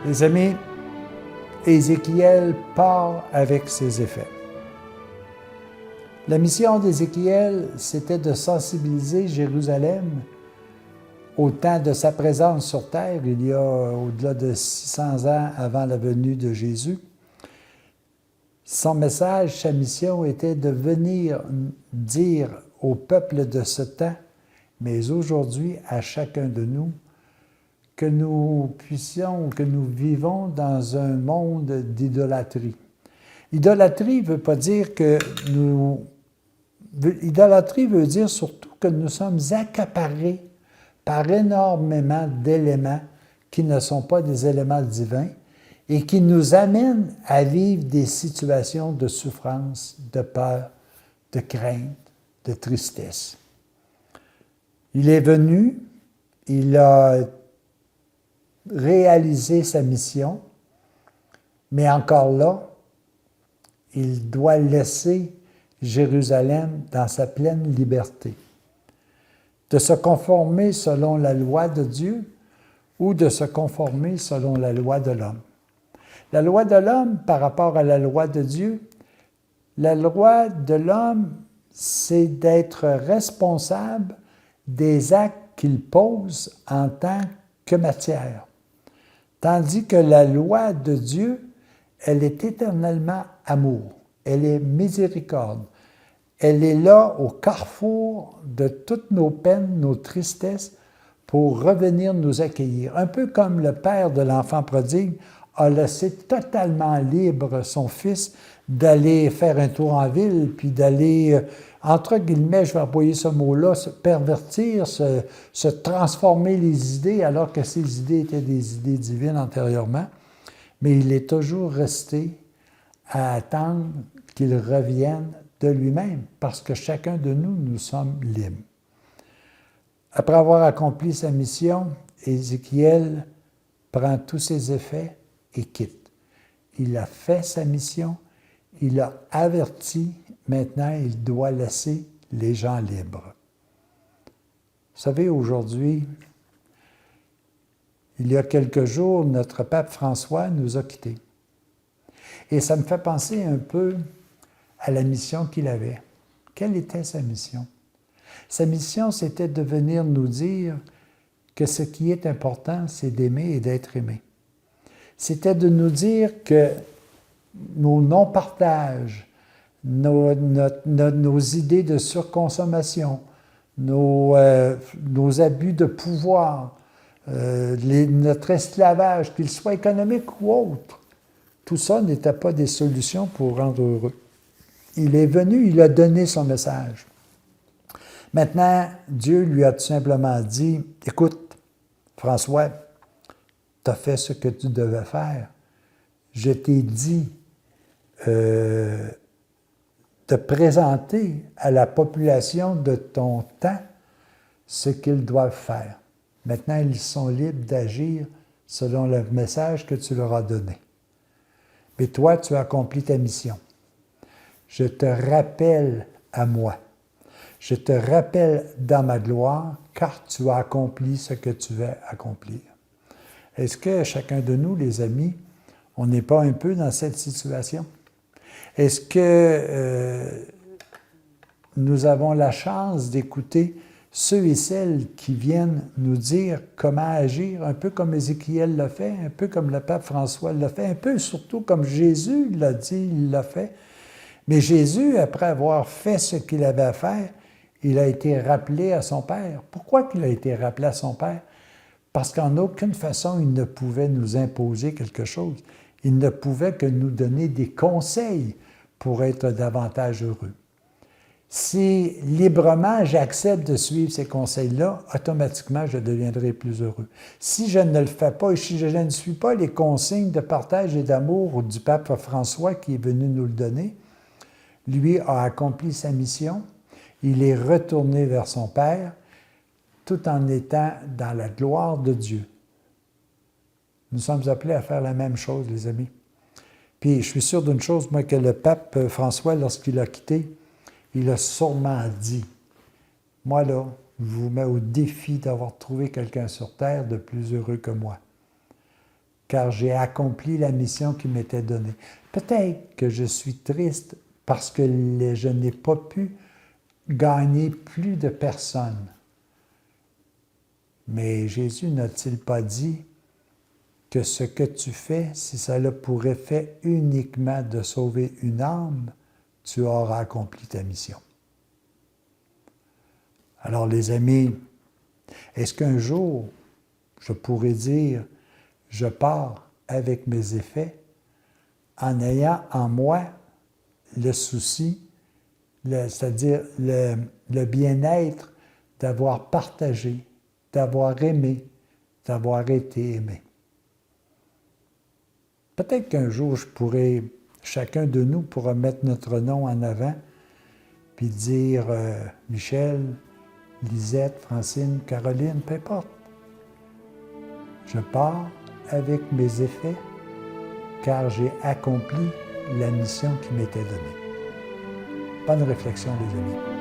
Les amis, Ézéchiel part avec ses effets. La mission d'Ézéchiel, c'était de sensibiliser Jérusalem au temps de sa présence sur terre, il y a au-delà de 600 ans avant la venue de Jésus. Son message, sa mission était de venir dire au peuple de ce temps, mais aujourd'hui à chacun de nous, que nous puissions, que nous vivons dans un monde d'idolâtrie. Idolâtrie ne veut pas dire que nous... Idolâtrie veut dire surtout que nous sommes accaparés par énormément d'éléments qui ne sont pas des éléments divins et qui nous amènent à vivre des situations de souffrance, de peur, de crainte, de tristesse. Il est venu, il a réalisé sa mission, mais encore là, il doit laisser Jérusalem dans sa pleine liberté, de se conformer selon la loi de Dieu ou de se conformer selon la loi de l'homme. La loi de l'homme par rapport à la loi de Dieu, la loi de l'homme, c'est d'être responsable des actes qu'il pose en tant que matière. Tandis que la loi de Dieu, elle est éternellement amour, elle est miséricorde. Elle est là au carrefour de toutes nos peines, nos tristesses, pour revenir nous accueillir. Un peu comme le père de l'enfant prodigue a laissé totalement libre son fils d'aller faire un tour en ville, puis d'aller, entre guillemets, je vais employer ce mot-là, se pervertir, se transformer les idées, alors que ces idées étaient des idées divines antérieurement. Mais il est toujours resté à attendre qu'il revienne de lui-même, parce que chacun de nous, nous sommes libres. Après avoir accompli sa mission, Ézéchiel prend tous ses effets et quitte. Il a fait sa mission, il a averti, maintenant il doit laisser les gens libres. Vous savez, aujourd'hui, il y a quelques jours, notre pape François nous a quittés. Et ça me fait penser un peu à la mission qu'il avait. Quelle était sa mission? Sa mission, c'était de venir nous dire que ce qui est important, c'est d'aimer et d'être aimé. C'était de nous dire que nos non-partages, nos idées de surconsommation, nos abus de pouvoir, notre esclavage, qu'il soit économique ou autre, tout ça n'était pas des solutions pour rendre heureux. Il est venu, il a donné son message. Maintenant, Dieu lui a tout simplement dit, « Écoute, François, tu as fait ce que tu devais faire. Je t'ai dit de présenter à la population de ton temps ce qu'ils doivent faire. Maintenant, ils sont libres d'agir selon le message que tu leur as donné. Mais toi, tu as accompli ta mission. Je te rappelle à moi. Je te rappelle dans ma gloire, car tu as accompli ce que tu veux accomplir. » Est-ce que chacun de nous, les amis, on n'est pas un peu dans cette situation? Est-ce que nous avons la chance d'écouter ceux et celles qui viennent nous dire comment agir, un peu comme Ézéchiel l'a fait, un peu comme le pape François l'a fait, un peu surtout comme Jésus l'a dit, il l'a fait. Mais Jésus, après avoir fait ce qu'il avait à faire, il a été rappelé à son Père. Pourquoi qu'il a été rappelé à son Père? Parce qu'en aucune façon, il ne pouvait nous imposer quelque chose. Il ne pouvait que nous donner des conseils pour être davantage heureux. Si librement j'accepte de suivre ces conseils-là, automatiquement je deviendrai plus heureux. Si je ne le fais pas et si je ne suis pas les consignes de partage et d'amour du pape François qui est venu nous le donner, lui a accompli sa mission, il est retourné vers son Père, tout en étant dans la gloire de Dieu. Nous sommes appelés à faire la même chose, les amis. Puis je suis sûr d'une chose, moi, que le pape François, lorsqu'il a quitté, il a sûrement dit, « Moi, là, je vous mets au défi d'avoir trouvé quelqu'un sur terre de plus heureux que moi. car j'ai accompli la mission qui m'était donnée. Peut-être que je suis triste parce que je n'ai pas pu gagner plus de personnes. Mais Jésus n'a-t-il pas dit que ce que tu fais, si cela pour effet uniquement de sauver une âme, tu auras accompli ta mission? Alors les amis, est-ce qu'un jour, je pourrais dire, je pars avec mes effets en ayant en moi le souci, c'est-à-dire le bien-être d'avoir partagé, d'avoir aimé, d'avoir été aimé? Peut-être qu'un jour, chacun de nous pourra mettre notre nom en avant, puis dire Michel, Lisette, Francine, Caroline, peu importe. Je pars avec mes effets, car j'ai accompli la mission qui m'était donnée. Bonne réflexion, les amis.